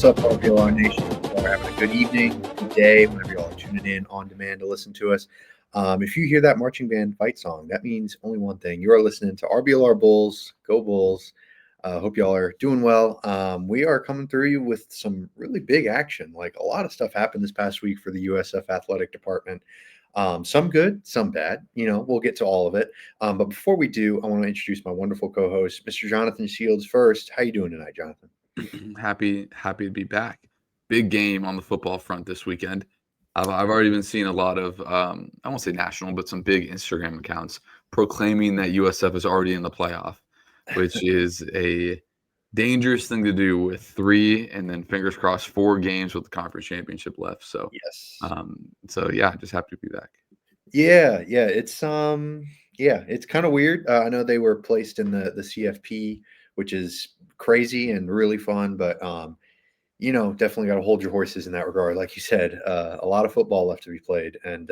What's up, RBLR Nation? Y'all are having a good evening, good day, whenever y'all are tuning in on demand to listen to us. If you hear that marching band fight song, that means only one thing. You are listening to RBLR Bulls. Go Bulls. Hope y'all are doing well. We are coming through you with some really big action. Like a lot of stuff happened this past week for the USF Athletic Department. Some good, some bad. We'll get to all of it. But before we do, I want to introduce my wonderful co-host, Mr. Jonathan Shields first. How you doing tonight, Jonathan? Happy to be back. Big game on the football front this weekend. I've already been seeing a lot of I won't say national, but some big Instagram accounts proclaiming that USF is already in the playoff, which is a dangerous thing to do with 3 and then fingers crossed 4 games with the conference championship left. So Yes. Just happy to be back. Yeah, it's it's kind of weird. I know they were placed in the CFP, which is crazy and really fun, but definitely got to hold your horses in that regard. Like you said, a lot of football left to be played, and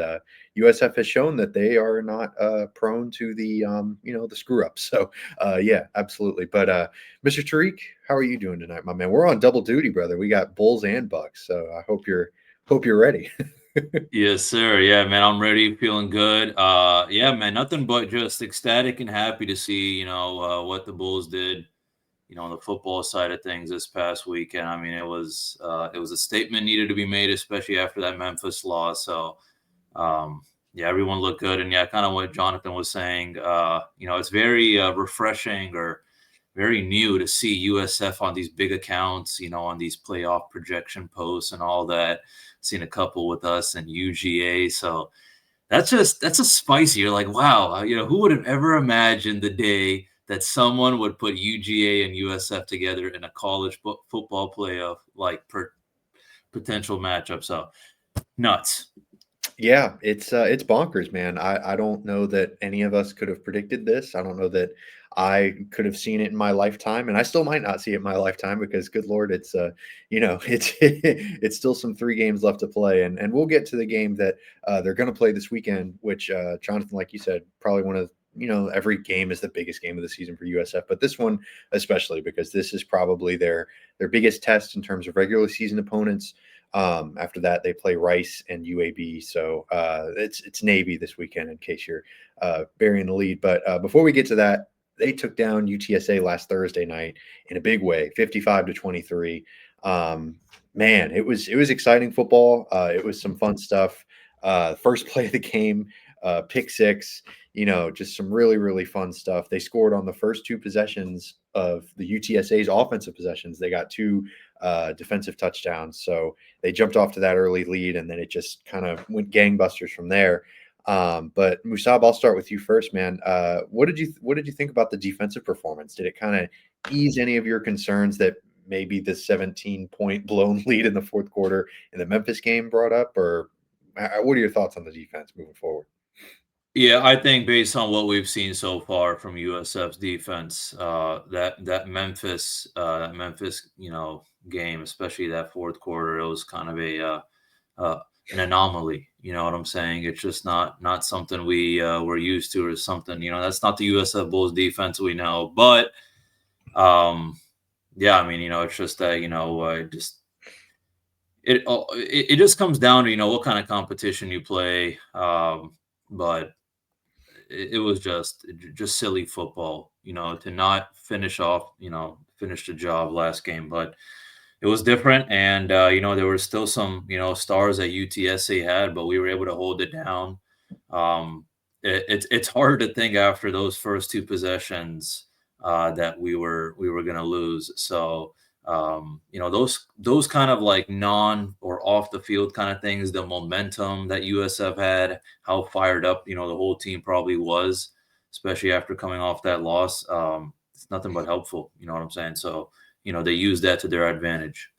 USF has shown that they are not prone to the the screw ups. So yeah, absolutely. But Mr. Tariq, how are you doing tonight, my man? We're on double duty, brother. We got Bulls and Bucks, so I hope you're ready. Yes, sir. Yeah, man, I'm ready, feeling good. Yeah, man, nothing but just ecstatic and happy to see, what the Bulls did, on the football side of things this past weekend. I mean, it was a statement needed to be made, especially after that Memphis loss. So, yeah, everyone looked good, and yeah, kind of what Jonathan was saying. It's very refreshing or very new to see USF on these big accounts, on these playoff projection posts and all that. Seen a couple with us and UGA. So that's a spicy. You're like, wow, who would have ever imagined the day that someone would put UGA and USF together in a college football playoff, like potential matchup. So nuts. Yeah, it's bonkers, man. I don't know that any of us could have predicted this. I don't know that I could have seen it in my lifetime, and I still might not see it in my lifetime because, good Lord, it's it's it's still some 3 games left to play, and we'll get to the game that they're going to play this weekend, which Jonathan, like you said, probably one of every game is the biggest game of the season for USF, but this one especially because this is probably their biggest test in terms of regular season opponents. After that, they play Rice and UAB. So it's Navy this weekend in case you're burying the lead. But before we get to that, they took down UTSA last Thursday night in a big way, 55-23. Man, it was exciting football. It was some fun stuff. First play of the game, pick 6. Just some really, really fun stuff. They scored on the first 2 possessions of the UTSA's offensive possessions. They got 2 defensive touchdowns. So they jumped off to that early lead, and then it just kind of went gangbusters from there. But Musab, I'll start with you first, man. What did you think about the defensive performance? Did it kind of ease any of your concerns that maybe the 17-point blown lead in the fourth quarter in the Memphis game brought up, or what are your thoughts on the defense moving forward? Yeah, I think based on what we've seen so far from USF's defense, that Memphis game, especially that fourth quarter, it was kind of an anomaly. You know what I'm saying? It's just not something we're used to, or something. That's not the USF Bulls defense we know. But yeah, I mean, it's just that it just comes down to what kind of competition you play. But it was just silly football, to not finish the job last game. But it was different, and there were still some stars that UTSA had, but we were able to hold it down. It's hard to think after those first 2 possessions that we were going to lose. So those kind of like non or off the field kind of things, the momentum that USF had, how fired up the whole team probably was, especially after coming off that loss. It's nothing but helpful. You know what I'm saying? So they used that to their advantage.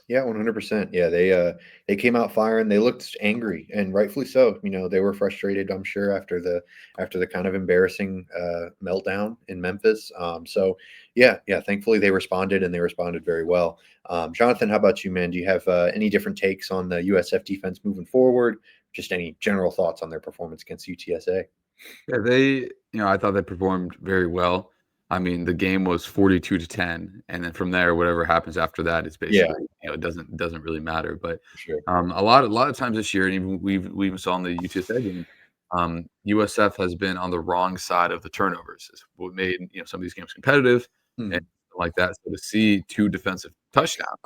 Yeah, 100%. Yeah, they came out firing. They looked angry, and rightfully so. They were frustrated, I'm sure, after the kind of embarrassing meltdown in Memphis. So yeah. Thankfully, they responded, and they responded very well. Jonathan, how about you, man? Do you have any different takes on the USF defense moving forward? Just any general thoughts on their performance against UTSA? Yeah, I thought they performed very well. I mean, the game was 42-10, and then from there, whatever happens after that is basically, it doesn't really matter. But for sure. a lot of times this year, and even we even saw in the UTSA game, USF has been on the wrong side of the turnovers. It's what made some of these games competitive and like that. So to see 2 defensive touchdowns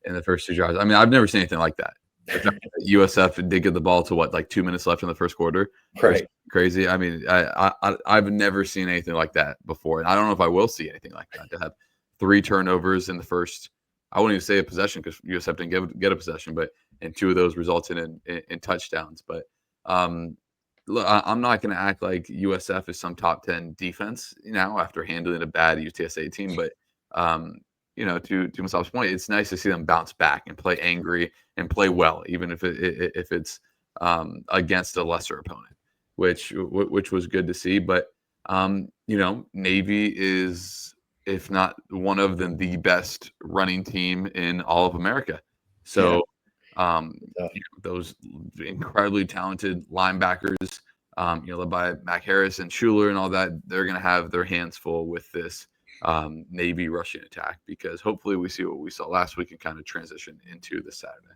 in the first 2 drives, I mean, I've never seen anything like that. The fact that USF did get the ball to like 2 minutes left in the first quarter, Right. crazy. I mean, I've never seen anything like that before, and I don't know if I will see anything like that. To have 3 turnovers in the first, I wouldn't even say a possession because USF didn't get a possession, but and 2 of those resulted in touchdowns. But look, I'm not going to act like USF is some top 10 defense after handling a bad UTSA team, but to Musab's point, it's nice to see them bounce back and play angry and play well, even if it's against a lesser opponent, which was good to see. But Navy is, if not one of them, the best running team in all of America. So those incredibly talented linebackers, led by Mac Harris and Schuler and all that, they're going to have their hands full with this Navy rushing attack, because hopefully we see what we saw last week and kind of transition into this Saturday.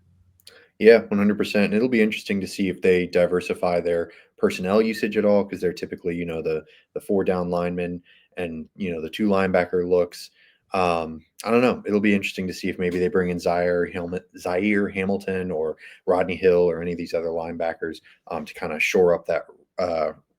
Yeah, 100%. It'll be interesting to see if they diversify their personnel usage at all, because they're typically, the 4 down linemen and, the 2 linebacker looks. I don't know. It'll be interesting to see if maybe they bring in Zaire Hamilton or Rodney Hill or any of these other linebackers to kind of shore up that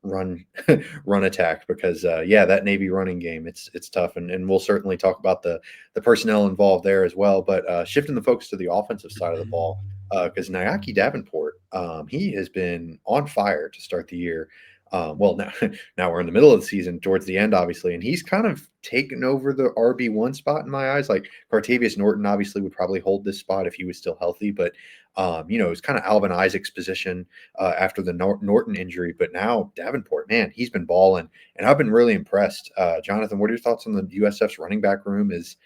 run attack, because that Navy running game, it's tough, and we'll certainly talk about the personnel involved there as well. But shifting the focus to the offensive side of the ball, because Nayaki Davenport, he has been on fire to start the year. Well, now we're in the middle of the season, towards the end, obviously, and he's kind of taken over the RB1 spot in my eyes. Like Cartavius Norton obviously would probably hold this spot if he was still healthy, but it's kind of Alvin Isaac's position after the Norton injury. But now Davenport, man, he's been balling, and I've been really impressed. Jonathan, what are your thoughts on the USF's running back room? Is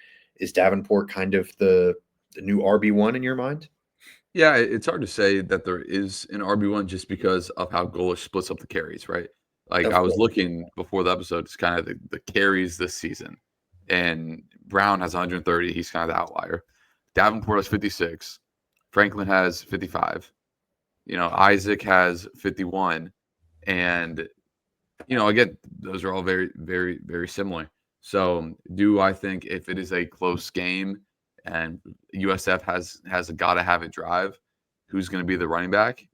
Davenport kind of the new RB1 in your mind? Yeah, it's hard to say that there is an RB1 just because of how Golish splits up the carries, right? Like I was looking before the episode, it's kind of the carries this season. And Brown has 130. He's kind of the outlier. Davenport has 56. Franklin has 55. Isaac has 51. And, again, those are all very, very, very similar. So do I think if it is a close game and USF has a gotta have it drive, who's going to be the running back?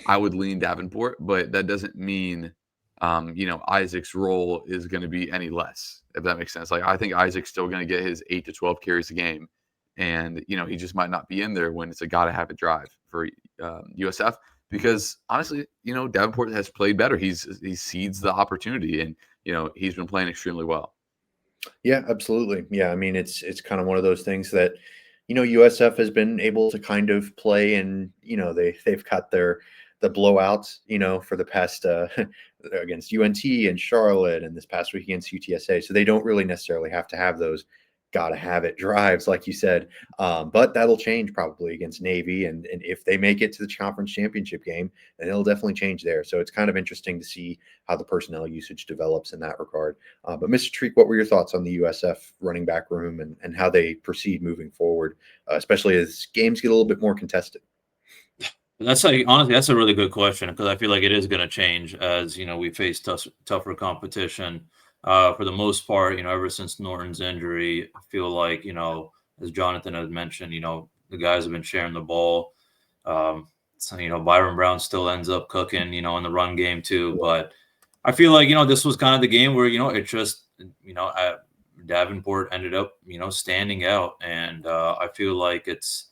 I would lean Davenport, but that doesn't mean Isaac's role is going to be any less, if that makes sense. Like I think Isaac's still going to get his 8 to 12 carries a game, and he just might not be in there when it's a gotta have it drive for USF, because honestly, Davenport has played better. He seeds the opportunity, and he's been playing extremely well. Yeah, absolutely. Yeah, I mean, it's kind of one of those things that, USF has been able to kind of play, and they've got the blowouts, for the past against UNT and Charlotte, and this past week against UTSA. So they don't really necessarily have to have those gotta have it drives, like you said. But that'll change probably against Navy, and if they make it to the conference championship game, then it'll definitely change there. So it's kind of interesting to see how the personnel usage develops in that regard. But Mr. Treek, what were your thoughts on the USF running back room and how they proceed moving forward, especially as games get a little bit more contested? Honestly, that's a really good question, because I feel like it is going to change as we face tougher competition. For the most part, ever since Norton's injury, I feel like as Jonathan has mentioned, the guys have been sharing the ball. So Byron Brown still ends up cooking, in the run game too. But I feel like this was kind of the game where it just Davenport ended up standing out, and I feel like it's.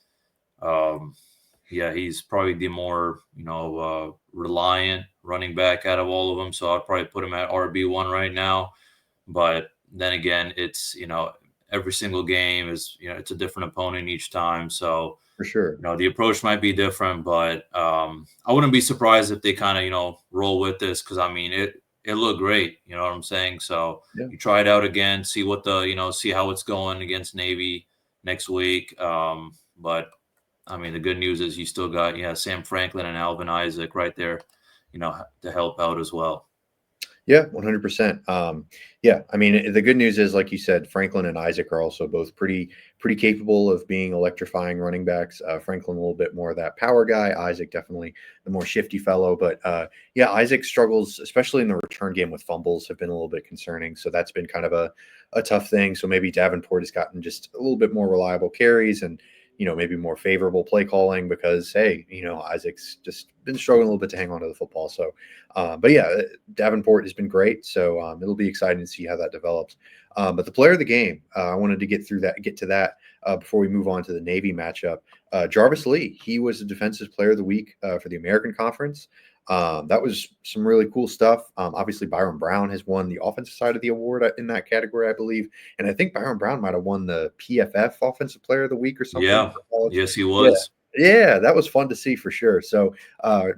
He's probably the more, reliant running back out of all of them. So I'd probably put him at RB1 right now. But then again, it's, every single game is, it's a different opponent each time. So For sure. the approach might be different, but I wouldn't be surprised if they kind of, roll with this, because I mean, it looked great. You know what I'm saying? So you try it out again, see what see how it's going against Navy next week. But I mean, the good news is you still got Sam Franklin and Alvin Isaac right there, to help out as well. Yeah, 100%. Yeah, I mean, the good news is, like you said, Franklin and Isaac are also both pretty capable of being electrifying running backs. Franklin a little bit more of that power guy. Isaac definitely the more shifty fellow. But yeah, Isaac struggles, especially in the return game with fumbles, have been a little bit concerning. So that's been kind of a tough thing. So maybe Davenport has gotten just a little bit more reliable carries and maybe more favorable play calling because, hey, Isaac's just been struggling a little bit to hang on to the football. So, but yeah, Davenport has been great. So it'll be exciting to see how that develops. But the player of the game, I wanted to get to that before we move on to the Navy matchup. Jarvis Lee, he was the Defensive Player of the Week for the American Conference. That was some really cool stuff. Obviously, Byron Brown has won the offensive side of the award in that category, I believe. And I think Byron Brown might have won the PFF Offensive Player of the Week or something. Yeah. Yes, he Yeah. was. Yeah, that was fun to see for sure. So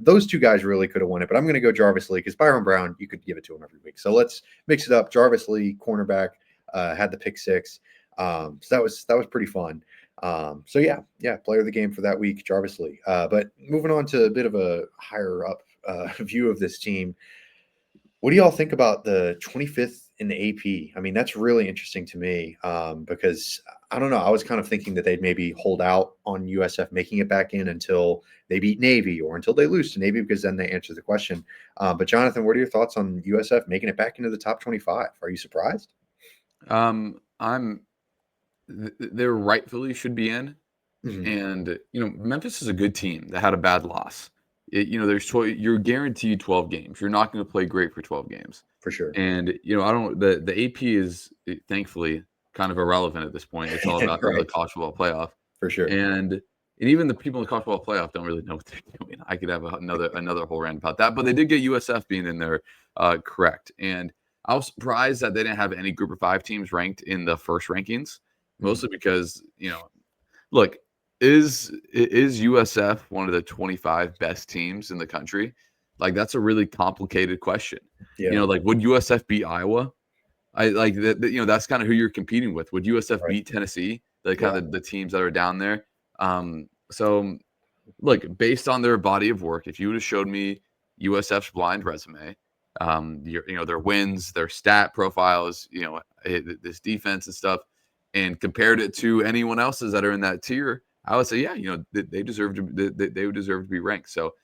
those two guys really could have won it, but I'm going to go Jarvis Lee because Byron Brown, you could give it to him every week. So let's mix it up. Jarvis Lee, cornerback, had the pick six. So that was pretty fun. So yeah, player of the game for that week, Jarvis Lee. But moving on to a bit of a higher up view of this team. What do y'all think about the 25th in the AP? I mean, that's really interesting to me because I don't know. I was kind of thinking that they'd maybe hold out on USF making it back in until they beat Navy or until they lose to Navy because then they answer the question. But Jonathan, what are your thoughts on USF making it back into the top 25? Are you surprised? I'm they rightfully should be in. Mhm. And, Memphis is a good team that had a bad loss. You're guaranteed 12 games. You're not going to play great for 12 games. For sure. And, I don't the AP is thankfully kind of irrelevant at this point. It's all about, the Right. college football playoff. For sure. And even the people in the college football playoff don't really know what they're doing. I could have another whole rant about that. But they did get USF being in there correct. And I was surprised that they didn't have any Group of 5 teams ranked in the first rankings, mostly because, look, is USF one of the 25 best teams in the country? Like, that's a really complicated question. Yeah. Like, would USF beat Iowa? I like that. That's kind of who you're competing with. Would USF Right. beat Tennessee? The kind of the teams that are down there. So look, based on their body of work, if you would have showed me USF's blind resume, their wins, their stat profiles, this defense and stuff, and compared it to anyone else's that are in that tier, I would say, yeah, they deserve to. They would deserve to be ranked. So,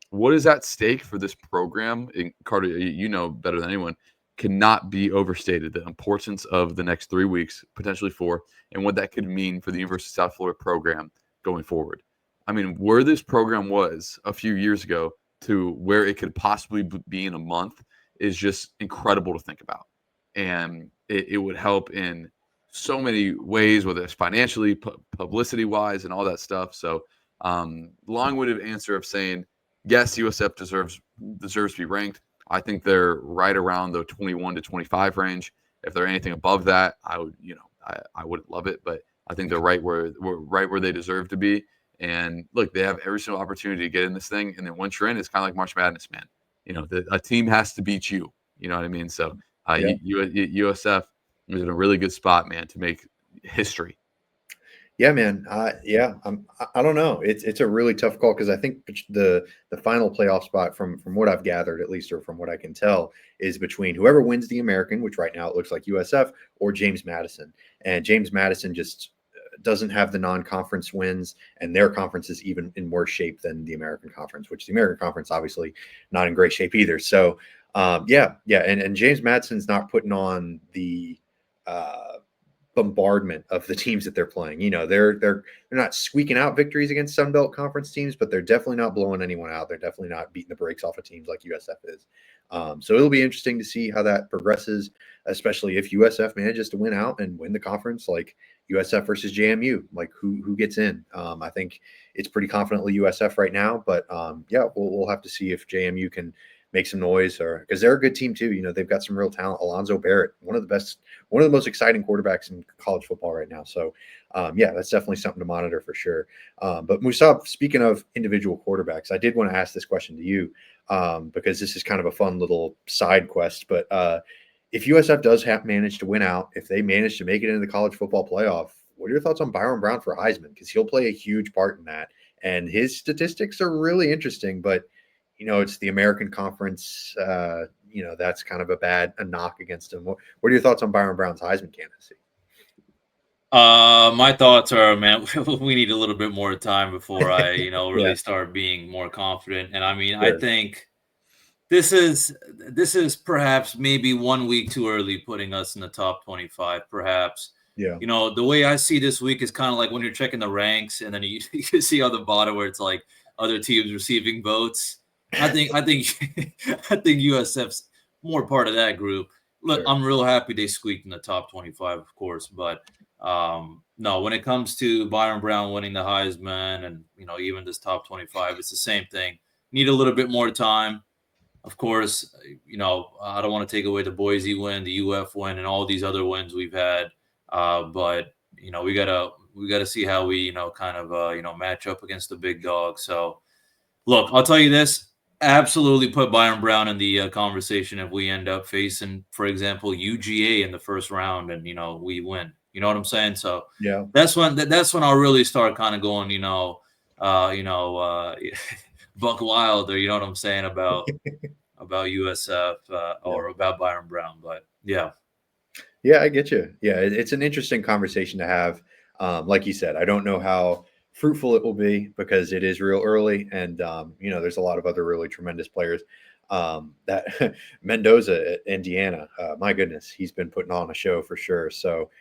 what is at stake for this program? And Carter, you know better than anyone, cannot be overstated. The importance of the next 3 weeks, potentially 4, and what that could mean for the University of South Florida program going forward. I mean, where this program was a few years ago to where it could possibly be in a month is just incredible to think about. And it would help in so many ways, whether it's financially, publicity wise, and all that stuff. So, long-winded answer of saying, yes, USF deserves to be ranked. I think they're right around the 21 to 25 range. If they're anything above that, I would, I wouldn't love it, but I think they're right where they deserve to be. And look, they have every single opportunity to get in this thing. And then once you're in, it's kind of like March Madness, man. A team has to beat you. You know what I mean? So Yeah. USF is in a really good spot, man, to make history. Yeah, man. Yeah, I don't know. It's a really tough call because I think the final playoff spot from what I've gathered, at least, or from what I can tell, is between whoever wins the American, which right now it looks like USF, or James Madison. And James Madison just doesn't have the non-conference wins, and their conference is even in worse shape than the American Conference, which the American Conference obviously not in great shape either. So, yeah, and James Madison's not putting on the bombardment of the teams that they're playing. They're not squeaking out victories against Sun Belt Conference teams, but they're definitely not blowing anyone out. They're definitely not beating the brakes off of teams like USF is. So it'll be interesting to see how that progresses, especially if USF manages to win out and win the conference, like USF versus JMU, like who gets in. I think it's pretty confidently USF right now, but yeah, we'll have to see if JMU can make some noise, or because they're a good team too. They've got some real talent. Alonzo Barrett, one of the most exciting quarterbacks in college football right now. So, yeah, that's definitely something to monitor for sure. But Musab, speaking of individual quarterbacks, I did want to ask this question to you because this is kind of a fun little side quest. But if USF does manage to win out, if they manage to make it into the college football playoff, what are your thoughts on Byron Brown for Heisman? Because he'll play a huge part in that. And his statistics are really interesting, but it's the American Conference, that's kind of a knock against him. What are your thoughts on Byron Brown's Heisman candidacy? My thoughts are, man, we need a little bit more time before I, really Yeah. start being more confident. And I mean, I Sure. think this is perhaps maybe 1 week too early putting us in the top 25, perhaps. Yeah. The way I see this week is kind of like when you're checking the ranks and then you see on the bottom where it's like other teams receiving votes. I think I think USF's more part of that group. Look, Sure. I'm real happy they squeaked in the top 25, of course, but no, when it comes to Byron Brown winning the Heisman and even this top 25, it's the same thing. Need a little bit more time. Of course, I don't want to take away the Boise win, the UF win, and all these other wins we've had. But we gotta see how we match up against the big dog. So look, I'll tell you this: absolutely put Byron Brown in the conversation if we end up facing, for example, UGA in the first round, and we win. You know what I'm saying? So Yeah. that's when I'll really start kind of going, Buck Wilder. You know what I'm saying about USF or about Byron Brown. But yeah. Yeah, I get you. Yeah, it's an interesting conversation to have. Like you said, I don't know how fruitful it will be because it is real early, and there's a lot of other really tremendous players. That Mendoza at Indiana, my goodness, he's been putting on a show for sure. So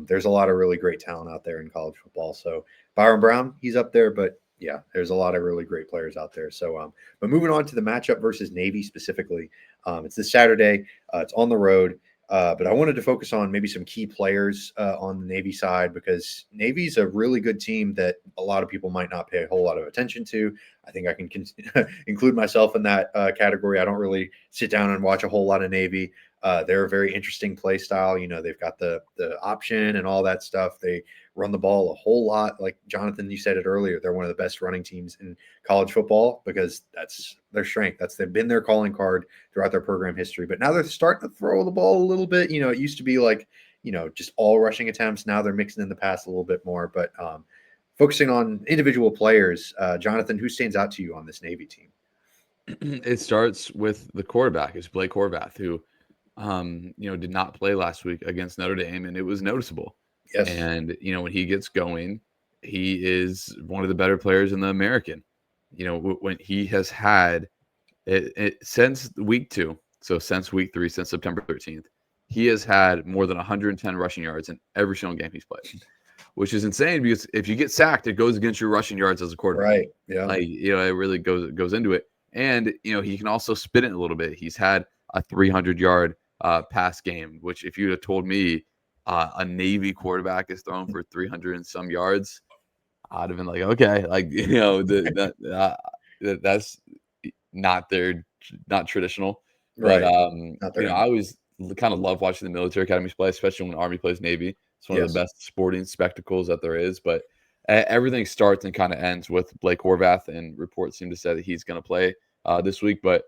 there's a lot of really great talent out there in college football. So Byron Brown, he's up there, but yeah, there's a lot of really great players out there. So, but moving on to the matchup versus Navy specifically, it's this Saturday. It's on the road. But I wanted to focus on maybe some key players on the Navy side because Navy's a really good team that a lot of people might not pay a whole lot of attention to. I think I can include myself in that category. I don't really sit down and watch a whole lot of Navy. They're a very interesting play style. They've got the option and all that stuff. They run the ball a whole lot. Like Jonathan, you said it earlier, they're one of the best running teams in college football because that's their strength. They've been their calling card throughout their program history. But now they're starting to throw the ball a little bit. It used to be like, just all rushing attempts. Now they're mixing in the pass a little bit more. But focusing on individual players, Jonathan, who stands out to you on this Navy team? It starts with the quarterback. It's Blake Horvath, who did not play last week against Notre Dame, and it was noticeable. Yes. And, when he gets going, he is one of the better players in the American. When he has had it since week 2, so since week 3, since September 13th, he has had more than 110 rushing yards in every single game he's played, which is insane because if you get sacked, it goes against your rushing yards as a quarterback. Right. Yeah. It really goes into it. And, he can also spin it a little bit. He's had a 300-yard pass game, which if you'd have told me a Navy quarterback is throwing for 300 and some yards, I'd have been like, okay, that's not traditional. Right. But I always kind of love watching the military academies play, especially when Army plays Navy. It's one of the best sporting spectacles that there is. But everything starts and kind of ends with Blake Horvath, and reports seem to say that he's going to play this week. But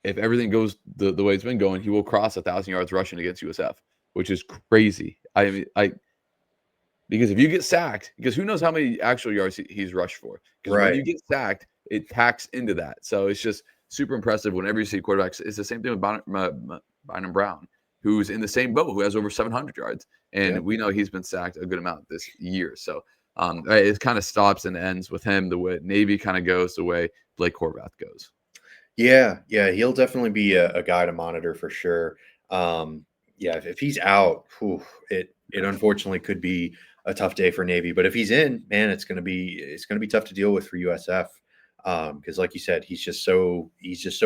if everything goes the way it's been going, he will cross 1,000 yards rushing against USF, which is crazy. Because if you get sacked, because who knows how many actual yards he's rushed for? Because when you get sacked, it tacks into that. So it's just super impressive whenever you see quarterbacks. It's the same thing with Byron Brown, who's in the same boat, who has over 700 yards. And we know he's been sacked a good amount this year. So it kind of stops and ends with him the way Navy kind of goes, the way Blake Horvath goes. Yeah, he'll definitely be a guy to monitor for sure. If he's out, it unfortunately could be a tough day for Navy. But if he's in, man, it's gonna be tough to deal with for USF. Because like you said, he's just so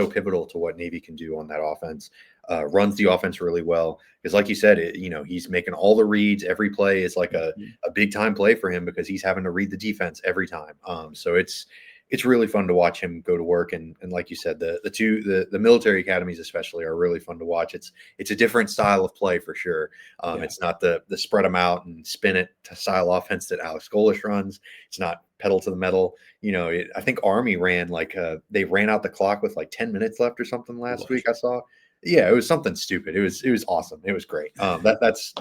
pivotal to what Navy can do on that offense. Runs the offense really well. Because like you said, he's making all the reads. Every play is like a big time play for him because he's having to read the defense every time. So it's really fun to watch him go to work. And like you said, the military academies especially are really fun to watch. It's a different style of play for sure. It's not the spread them out and spin it to style offense that Alex Golish runs. It's not pedal to the metal. I think Army ran they ran out the clock with 10 minutes left or something last week. I saw. Yeah, it was something stupid. It was awesome. It was great. That's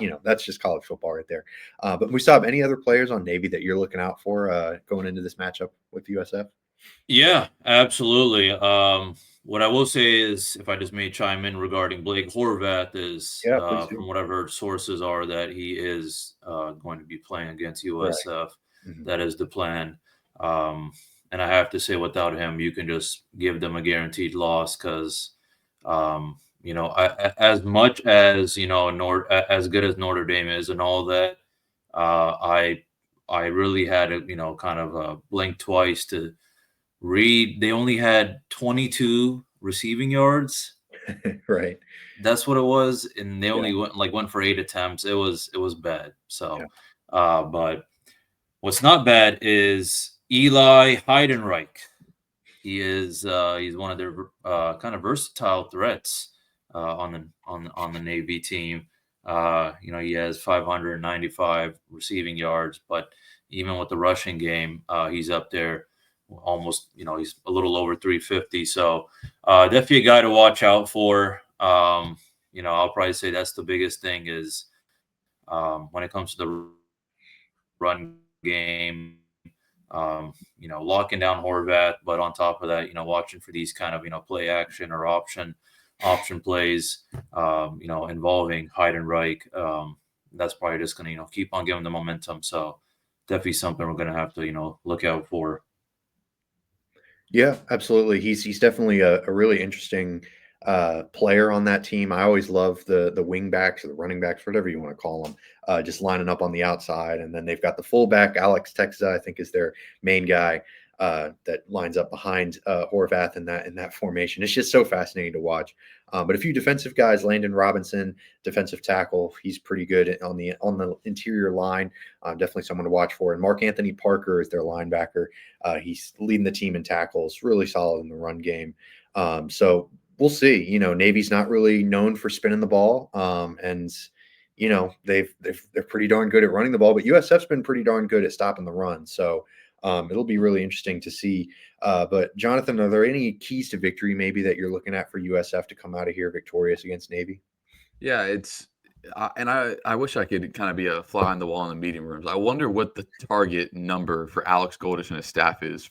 just college football right there. But we still have any other players on Navy that you're looking out for going into this matchup with USF? Yeah, absolutely. What I will say is, if I just may chime in regarding Blake Horvath, is Yeah, please do. from what I've heard, sources are that he is going to be playing against Right. USF. Mhm. That is the plan. Um, and I have to say, without him, you can just give them a guaranteed loss because, as much as as good as Notre Dame is and all that, I really had to kind of blink twice to read. They only had 22 receiving yards. Right. That's what it was, and they Yeah. only went for 8 attempts. It was bad. Yeah. So, but what's not bad is Eli Heidenreich. He's one of their kind of versatile threats on the Navy team. He has 595 receiving yards, but even with the rushing game, he's up there almost. He's a little over 350. So definitely a guy to watch out for. I'll probably say that's the biggest thing is when it comes to the run game. Locking down Horvath, but on top of that, watching for these kind of play action or option plays, involving Heidenreich. That's probably just going to keep on giving the momentum. So definitely something we're going to have to look out for. Yeah, absolutely. He's definitely a really interesting player on that team. I always love the wing backs or the running backs, whatever you want to call them, just lining up on the outside, and then they've got the fullback Alex Texa, I think, is their main guy that lines up behind Horvath in that formation. It's just so fascinating to watch. But a few defensive guys, Landon Robinson, defensive tackle, he's pretty good on the interior line. Definitely someone to watch for. And Mark Anthony Parker is their linebacker. He's leading the team in tackles, really solid in the run game. So we'll see. Navy's not really known for spinning the ball, and they're pretty darn good at running the ball. But USF's been pretty darn good at stopping the run. So it'll be really interesting to see. But Jonathan, are there any keys to victory maybe that you're looking at for USF to come out of here victorious against Navy? Yeah, I wish I could kind of be a fly on the wall in the meeting rooms. I wonder what the target number for Alex Goldish and his staff is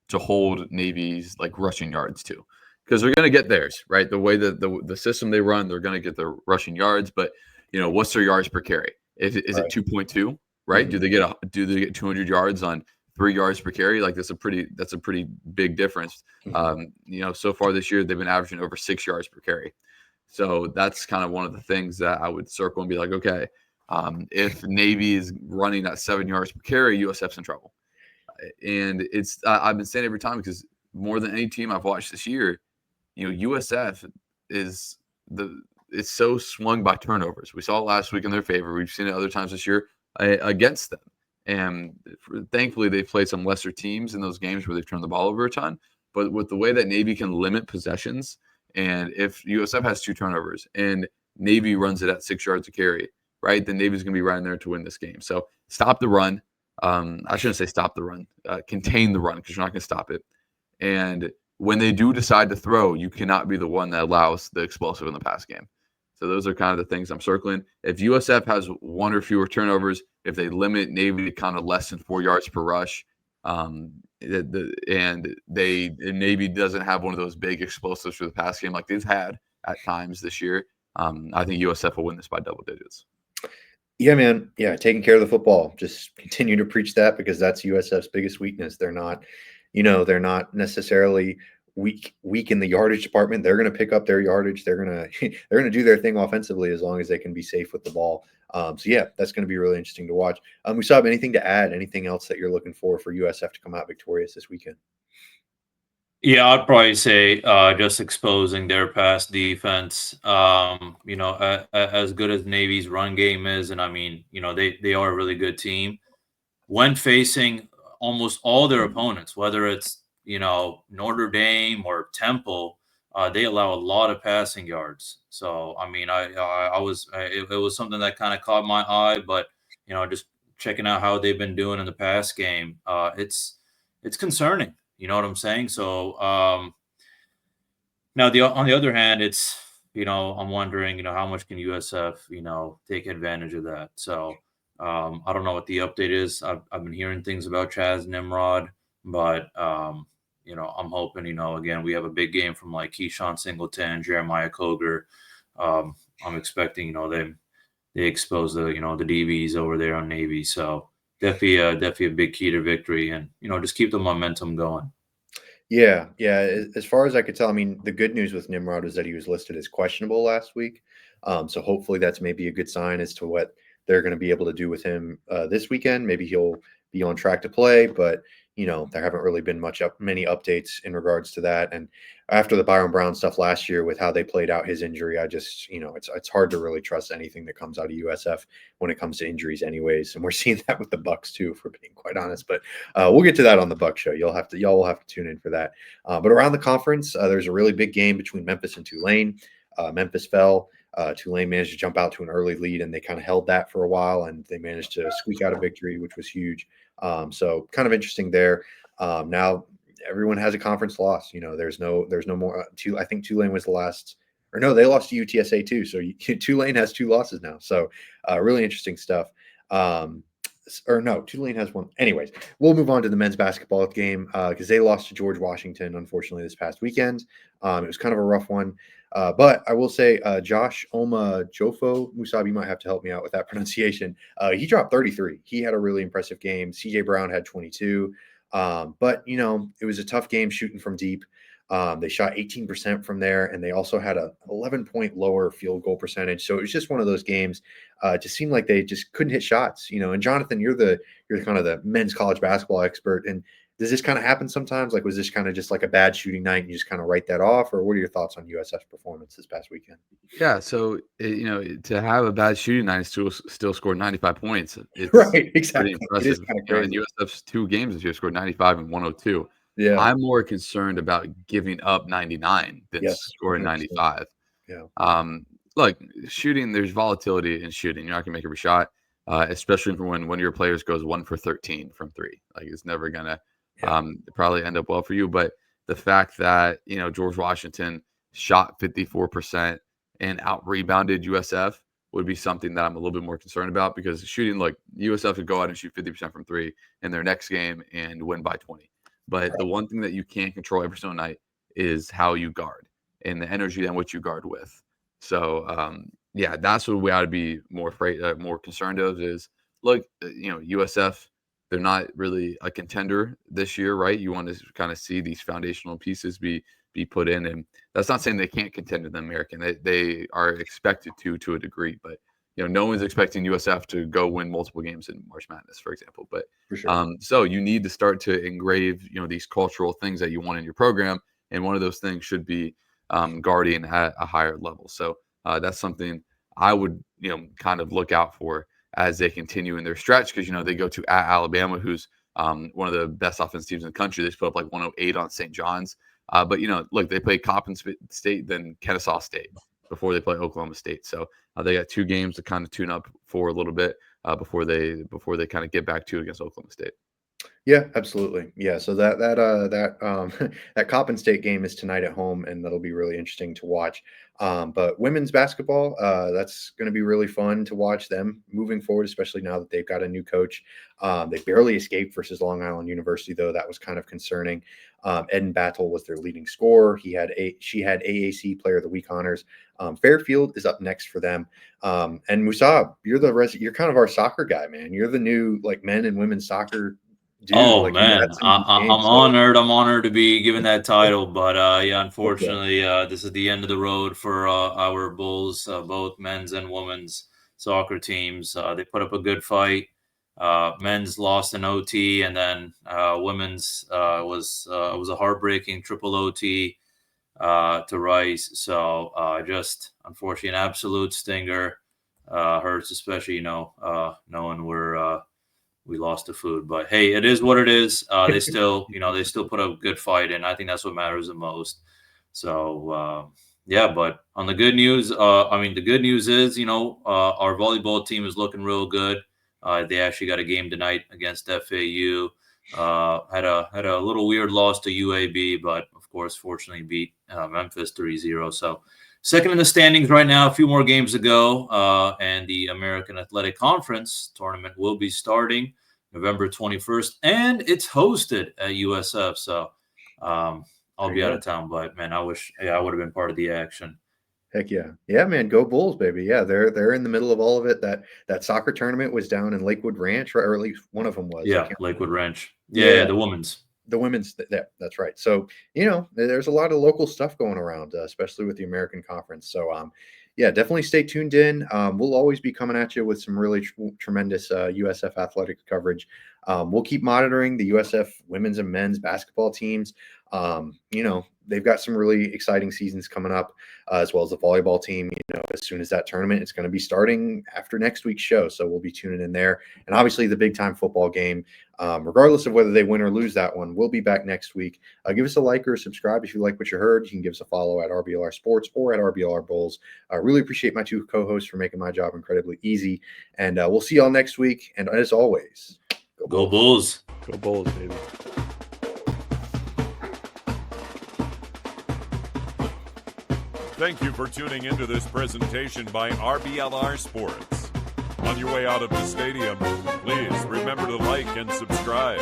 to hold Navy's like rushing yards to, because they're going to get theirs, right? The way that the system they run, they're going to get their rushing yards, but what's their yards per carry? Is it 2.2? Right? Mhm. Do they get 200 yards on 3 yards per carry? Like that's a pretty big difference. So far this year they've been averaging over 6 yards per carry. So that's kind of one of the things that I would circle and be like, okay, if Navy is running at 7 yards per carry, USF's in trouble. And I've been saying every time, because more than any team I've watched this year, USF is it's so swung by turnovers. We saw it last week in their favor. We've seen it other times this year against them. And thankfully, they've played some lesser teams in those games where they've turned the ball over a ton. But with the way that Navy can limit possessions, and if USF has 2 turnovers and Navy runs it at 6 yards a carry, right, then Navy's going to be right in there to win this game. So stop the run. I shouldn't say stop the run. Contain the run, because you're not going to stop it. And when they do decide to throw, you cannot be the one that allows the explosive in the pass game. So those are kind of the things I'm circling. If USF has 1 or fewer turnovers, if they limit Navy to kind of less than 4 yards per rush, and Navy doesn't have one of those big explosives for the pass game like they've had at times this year, I think USF will win this by double digits. Yeah, man. Yeah, taking care of the football. Just continue to preach that, because that's USF's biggest weakness. They're not necessarily weak in the yardage department. They're going to pick up their yardage. They're going to they're going to do their thing offensively as long as they can be safe with the ball. So yeah, that's going to be really interesting to watch. We still have anything to add? Anything else that you're looking for USF to come out victorious this weekend? Yeah, I'd probably say just exposing their pass defense. As good as Navy's run game is, and I mean, they are a really good team when facing almost all their opponents, whether it's Notre Dame or Temple. They allow a lot of passing yards. So I mean, it was something that kind of caught my eye, but just checking out how they've been doing in the pass game, it's concerning. You know what I'm saying? So now on the other hand, it's I'm wondering how much can USF take advantage of that. So I don't know what the update is. I've been hearing things about Chaz Nimrod, but I'm hoping, again, we have a big game from like Keyshawn Singleton, Jeremiah Coger. I'm expecting, they expose the DBs over there on Navy. So definitely a big key to victory, and just keep the momentum going. Yeah, yeah. As far as I could tell, I mean, the good news with Nimrod is that he was listed as questionable last week. So hopefully that's maybe a good sign as to what they're going to be able to do with him this weekend. Maybe he'll be on track to play, but there haven't really been many updates in regards to that. And after the Byron Brown stuff last year with how they played out his injury, I just it's hard to really trust anything that comes out of USF when it comes to injuries, anyways. And we're seeing that with the Bucks too, if we're being quite honest. But we'll get to that on the Buck show. Y'all will have to tune in for that. But around the conference, there's a really big game between Memphis and Tulane. Memphis fell. Tulane managed to jump out to an early lead, and they kind of held that for a while, and they managed to squeak out a victory, which was huge. So kind of interesting there. Now everyone has a conference loss. There's no more. I think Tulane was the last. Or no, they lost to UTSA too. So Tulane has 2 losses now. So really interesting stuff. Or no, Tulane has 1. Anyways, we'll move on to the men's basketball game because they lost to George Washington, unfortunately, this past weekend. It was kind of a rough one. But I will say Josh Oma Jofo, Musab, you might have to help me out with that pronunciation. He dropped 33. He had a really impressive game. CJ Brown had 22. But, it was a tough game shooting from deep. They shot 18% from there, and they also had a 11-point lower field goal percentage. So it was just one of those games. Just seemed like they just couldn't hit shots, And Jonathan, you're kind of the men's college basketball expert. And does this kind of happen sometimes? Like, was this kind of just like a bad shooting night and you just kind of write that off? Or what are your thoughts on USF's performance this past weekend? Yeah, so to have a bad shooting night and still score 95 points, it's Right, exactly. pretty It is impressive. kind of crazy. And USF's 2 games this year scored 95 and 102. Yeah. I'm more concerned about giving up 99 than Yes. scoring 100%. 95. Yeah. Look, shooting, there's volatility in shooting. You're not gonna make every shot, especially for when one of your players goes 1 for 13 from 3. Like, it's never gonna probably end up well for you. But the fact that George Washington shot 54% and out rebounded USF would be something that I'm a little bit more concerned about, because shooting, like, USF could go out and shoot 50% from 3 in their next game and win by 20. But the one thing that you can't control every single night is how you guard and the energy in which you guard with. So, that's what we ought to be more concerned of is, look, USF, they're not really a contender this year, right? You want to kind of see these foundational pieces be put in, and that's not saying they can't contend in the American. They are expected to a degree, but no one's expecting USF to go win multiple games in March Madness, for example. But For sure. so you need to start to engrave these cultural things that you want in your program, and one of those things should be guarding at a higher level. So that's something I would kind of look out for as they continue in their stretch, because they go to at Alabama, who's one of the best offensive teams in the country. They just put up like 108 on St. John's. But look, they play Coppin State, then Kennesaw State before they play Oklahoma State. So they got 2 games to kind of tune up for a little bit before they kind of get back to against Oklahoma State. Yeah, absolutely. Yeah, so that Coppin State game is tonight at home, and that'll be really interesting to watch. But women's basketball, that's going to be really fun to watch them moving forward, especially now that they've got a new coach. They barely escaped versus Long Island University, though. That was kind of concerning. Eden Battle was their leading scorer. She had AAC Player of the Week honors. Fairfield is up next for them. And Musab, you're kind of our soccer guy, man. You're the new men and women's soccer dude. Oh man, I'm honored. I'm honored to be given that title, but unfortunately, this is the end of the road for our Bulls, both men's and women's soccer teams. They put up a good fight. Men's lost in OT, and then women's was a heartbreaking triple OT to Rice. So just unfortunately, an absolute stinger. Hurts, especially knowing we lost the food, but hey, it is what it is. They still put up a good fight, and I think that's what matters the most. So but on the good news, the good news is, our volleyball team is looking real good. They actually got a game tonight against FAU. Had a little weird loss to UAB, but of course, fortunately beat Memphis 3-0. So second in the standings right now, a few more games to go, and the American Athletic Conference tournament will be starting November 21st, and it's hosted at USF. So I'll be out of town, but man, I wish I would have been part of the action. Heck yeah. Yeah, man, go Bulls, baby. Yeah, they're in the middle of all of it. That soccer tournament was down in Lakewood Ranch, right? Or at least one of them was. Yeah, Lakewood Ranch. Yeah, the women's. The women's, that's right. So, there's a lot of local stuff going around, especially with the American Conference. So, yeah, definitely stay tuned in. We'll always be coming at you with some really tremendous USF athletics coverage. We'll keep monitoring the USF women's and men's basketball teams. They've got some really exciting seasons coming up, as well as the volleyball team. As soon as that tournament, it's going to be starting after next week's show. So we'll be tuning in there. And obviously the big time football game, regardless of whether they win or lose that one, we'll be back next week. Give us a like or subscribe if you like what you heard. You can give us a follow at RBLR Sports or at RBLR Bulls. I really appreciate my two co-hosts for making my job incredibly easy. And we'll see y'all next week. And as always, go Bulls. Go Bulls, baby. Thank you for tuning into this presentation by RBLR Sports. On your way out of the stadium, please remember to like and subscribe.